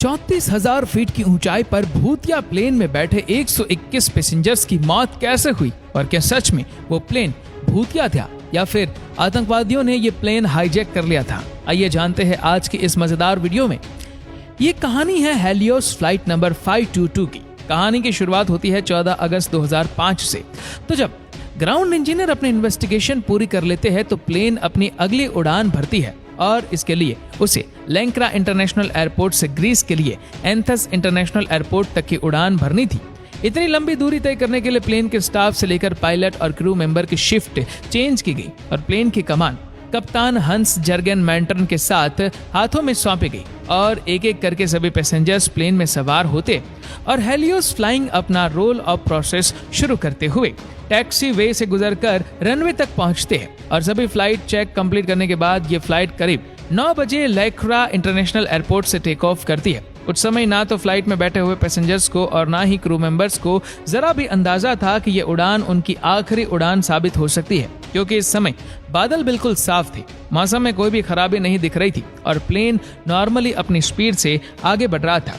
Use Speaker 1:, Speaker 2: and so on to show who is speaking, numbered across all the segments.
Speaker 1: 34,000 feet की ऊंचाई पर भूतिया प्लेन में बैठे 121 पैसेंजर्स की मौत कैसे हुई और क्या सच में वो प्लेन भूतिया था या फिर आतंकवादियों ने ये प्लेन हाईजैक कर लिया था? आइए जानते हैं आज की इस मजेदार वीडियो में। ये कहानी है हेलियोस फ्लाइट नंबर 522 की। कहानी की शुरुआत होती है 14 अगस्त 2005 से। तो जब ग्राउंड इंजीनियर अपनी इन्वेस्टिगेशन पूरी कर लेते हैं तो प्लेन अपनी अगली उड़ान भरती है और इसके लिए उसे लैंक्रा इंटरनेशनल एयरपोर्ट से ग्रीस के लिए एंथस इंटरनेशनल एयरपोर्ट तक की उड़ान भरनी थी। इतनी लंबी दूरी तय करने के लिए प्लेन के स्टाफ से लेकर पायलट और क्रू मेंबर की शिफ्ट चेंज की गई और प्लेन की कमान कप्तान हंस जर्गन मैंटर्न के साथ हाथों में सौंपी गई और एक एक करके सभी पैसेंजर्स प्लेन में सवार होते और हेलियोस फ्लाइंग अपना रोल ऑफ प्रोसेस शुरू करते हुए टैक्सी वे से गुजरकर रनवे तक पहुंचते हैं और सभी फ्लाइट चेक कंप्लीट करने के बाद ये फ्लाइट करीब 9 बजे लैंक्रा इंटरनेशनल एयरपोर्ट से टेक ऑफ करती है। कुछ समय ना तो फ्लाइट में बैठे हुए पैसेंजर्स को और ना ही क्रू मेंबर्स को जरा भी अंदाजा था कि ये उड़ान उनकी आखिरी उड़ान साबित हो सकती है, क्योंकि इस समय बादल बिल्कुल साफ थे, मौसम में कोई भी खराबी नहीं दिख रही थी और प्लेन नॉर्मली अपनी स्पीड से आगे बढ़ रहा था।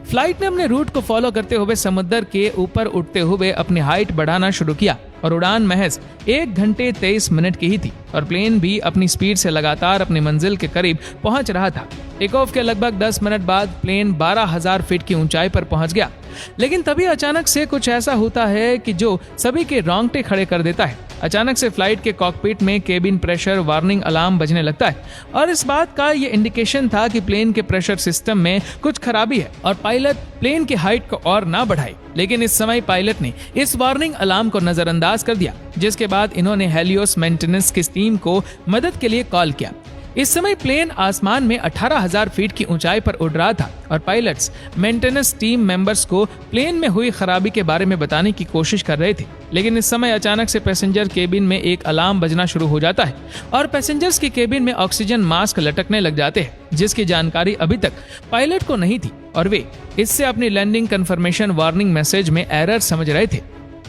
Speaker 1: फ्लाइट ने अपने रूट को फॉलो करते हुए समुद्र के ऊपर उड़ते हुए अपनी हाइट बढ़ाना शुरू किया और उड़ान महज 1 घंटे 23 मिनट की ही थी और प्लेन भी अपनी स्पीड से लगातार अपनी मंजिल के करीब पहुंच रहा था। टेक ऑफ के लगभग 10 मिनट बाद प्लेन 12,000 फीट की ऊंचाई पर पहुंच गया, लेकिन तभी अचानक से कुछ ऐसा होता है कि जो सभी के रोंगटे खड़े कर देता है। अचानक से फ्लाइट के कॉकपिट में केबिन प्रेशर वार्निंग अलार्म बजने लगता है और इस बात का ये इंडिकेशन था कि प्लेन के प्रेशर सिस्टम में कुछ खराबी है और पायलट प्लेन की हाइट को और ना बढ़ाए। लेकिन इस समय पायलट ने इस वार्निंग अलार्म को नजरअंदाज कर दिया, जिसके बाद इन्होंने हेलियोस मेंटेनेंस की टीम को मदद के लिए कॉल किया। इस समय प्लेन आसमान में 18,000 फीट की ऊंचाई पर उड़ रहा था और पायलट्स मेंटेनेंस टीम मेंबर्स को प्लेन में हुई खराबी के बारे में बताने की कोशिश कर रहे थे। लेकिन इस समय अचानक से पैसेंजर केबिन में एक अलार्म बजना शुरू हो जाता है और पैसेंजर्स के केबिन में ऑक्सीजन मास्क लटकने लग जाते हैं, जिसकी जानकारी अभी तक पायलट को नहीं थी और वे इससे अपनी लैंडिंग कंफर्मेशन वार्निंग मैसेज में एरर समझ रहे थे।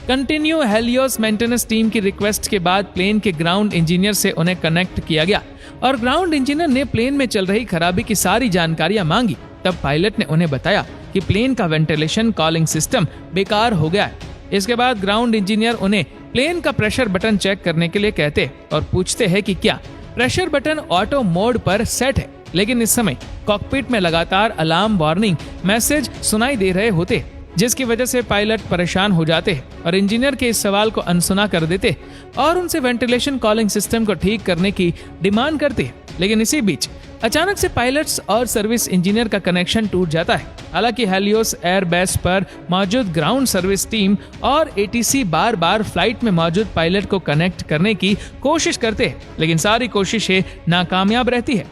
Speaker 1: कंटिन्यू हेलियोस मेंटेनेंस टीम की रिक्वेस्ट के बाद प्लेन के ग्राउंड इंजीनियर से उन्हें कनेक्ट किया गया और ग्राउंड इंजीनियर ने प्लेन में चल रही खराबी की सारी जानकारियां मांगी। तब पायलट ने उन्हें बताया कि प्लेन का वेंटिलेशन कॉलिंग सिस्टम बेकार हो गया है। इसके बाद ग्राउंड इंजीनियर उन्हें प्लेन का प्रेशर बटन चेक करने के लिए कहते और पूछते हैं कि क्या प्रेशर बटन ऑटो मोड पर सेट है। लेकिन इस समय कॉकपिट में लगातार अलार्म वार्निंग मैसेज सुनाई दे रहे होते, जिसकी वजह से पायलट परेशान हो जाते हैं और इंजीनियर के इस सवाल को अनसुना कर देते और उनसे वेंटिलेशन कॉलिंग सिस्टम को ठीक करने की डिमांड करते हैं। लेकिन इसी बीच अचानक से पायलट्स और सर्विस इंजीनियर का कनेक्शन टूट जाता है। हालांकि हेलियोस एयरबेस पर मौजूद ग्राउंड सर्विस टीम और एटीसी बार बार फ्लाइट में मौजूद पायलट को कनेक्ट करने की कोशिश करते हैं, लेकिन सारी कोशिशें नाकामयाब रहती है।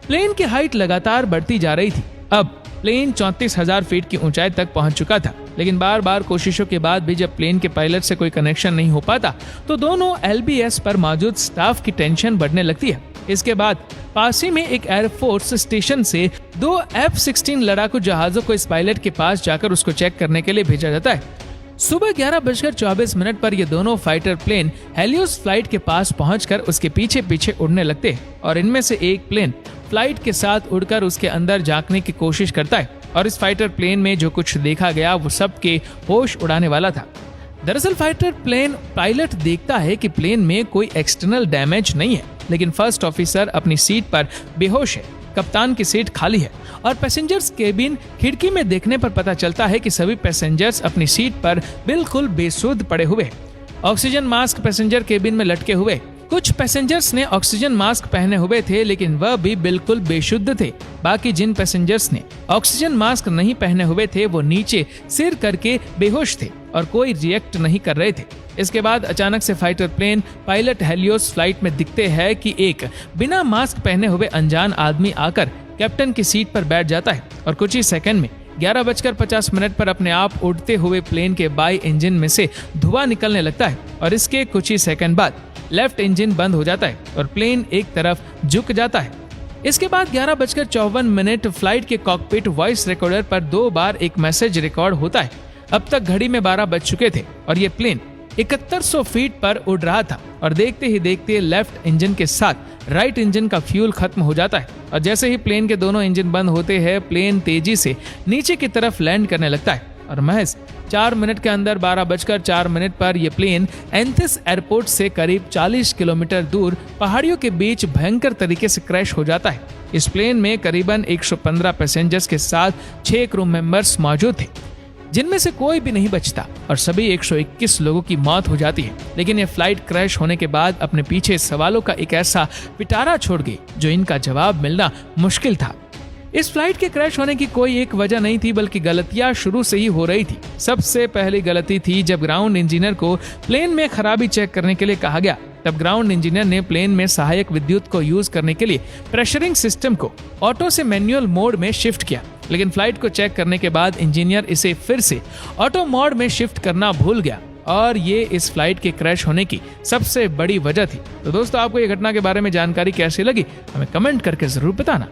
Speaker 1: प्लेन की हाइट लगातार बढ़ती जा रही थी। अब प्लेन 34,000 फीट की ऊंचाई तक पहुंच चुका था, लेकिन बार बार कोशिशों के बाद भी जब प्लेन के पायलट से कोई कनेक्शन नहीं हो पाता तो दोनों एलबीएस पर मौजूद स्टाफ की टेंशन बढ़ने लगती है। इसके बाद पास ही में एक एयरफोर्स स्टेशन से 2 F-16 लड़ाकू जहाजों को इस पायलट के पास जाकर उसको चेक करने के लिए भेजा जाता है। सुबह 11:24 पर ये दोनों फाइटर प्लेन हेलियोस फ्लाइट के पास पहुंचकर उसके पीछे पीछे उड़ने लगते हैं और इनमें से एक प्लेन फ्लाइट के साथ उड़कर उसके अंदर झांकने की कोशिश करता है और इस फाइटर प्लेन में जो कुछ देखा गया वो सबके होश उड़ाने वाला था। दरअसल फाइटर प्लेन पायलट देखता है कि प्लेन में कोई एक्सटर्नल डैमेज नहीं है, लेकिन फर्स्ट ऑफिसर अपनी सीट पर बेहोश है, कप्तान की सीट खाली है और पैसेंजर्स केबिन खिड़की में देखने पर पता चलता है कि सभी पैसेंजर्स अपनी सीट पर बिल्कुल बेसुध पड़े हुए हैं। ऑक्सीजन मास्क पैसेंजर केबिन में लटके हुए। कुछ पैसेंजर्स ने ऑक्सीजन मास्क पहने हुए थे, लेकिन वह भी बिल्कुल बेशुद्ध थे। बाकी जिन पैसेंजर्स ने ऑक्सीजन मास्क नहीं पहने हुए थे वो नीचे सिर करके बेहोश थे और कोई रिएक्ट नहीं कर रहे थे। इसके बाद अचानक से fighter plane pilot Helios flight में दिखते हैं कि एक बिना मास्क पहने हुए अनजान आदमी आकर कैप्टन की सीट पर बैठ जाता है और कुछ ही सेकंड में 11:50 पर अपने आप उड़ते हुए प्लेन के बाई इंजन में से धुआं निकलने लगता है और इसके कुछ ही सेकंड बाद लेफ्ट इंजन बंद हो जाता है और प्लेन एक तरफ झुक जाता है। इसके बाद 11:54 फ्लाइट के कॉकपिट वॉइस रिकॉर्डर पर 2 बार एक मैसेज रिकॉर्ड होता है। अब तक घड़ी में 12 बज चुके थे और ये प्लेन 7100 फीट पर उड़ रहा था और देखते ही देखते लेफ्ट इंजन के साथ राइट इंजन का फ्यूल खत्म हो जाता है और जैसे ही प्लेन के दोनों इंजन बंद होते हैं प्लेन तेजी से नीचे की तरफ लैंड करने लगता है और महज 4 मिनट के अंदर 12:04 पर यह प्लेन एंथिस एयरपोर्ट से करीब 40 किलोमीटर दूर पहाड़ियों के बीच भयंकर तरीके से क्रैश हो जाता है। इस प्लेन में करीबन 115 पैसेंजर्स के साथ 6 क्रू मेंबर्स मौजूद थे, जिनमें से कोई भी नहीं बचता और सभी 121 लोगों की मौत हो जाती है। लेकिन ये फ्लाइट क्रैश होने के बाद अपने पीछे सवालों का एक ऐसा पिटारा छोड़ गई जो इनका जवाब मिलना मुश्किल था। इस फ्लाइट के क्रैश होने की कोई एक वजह नहीं थी, बल्कि गलतियां शुरू से ही हो रही थी। सबसे पहली गलती थी जब ग्राउंड इंजीनियर को प्लेन में खराबी चेक करने के लिए कहा गया। तब ग्राउंड इंजीनियर ने प्लेन में सहायक विद्युत को यूज करने के लिए प्रेशरिंग सिस्टम को ऑटो से मैनुअल मोड में शिफ्ट किया, लेकिन फ्लाइट को चेक करने के बाद इंजीनियर इसे फिर से ऑटो मोड में शिफ्ट करना भूल गया और ये इस फ्लाइट के क्रैश होने की सबसे बड़ी वजह थी। तो दोस्तों, आपको ये घटना के बारे में जानकारी कैसी लगी हमें कमेंट करके जरूर बताना।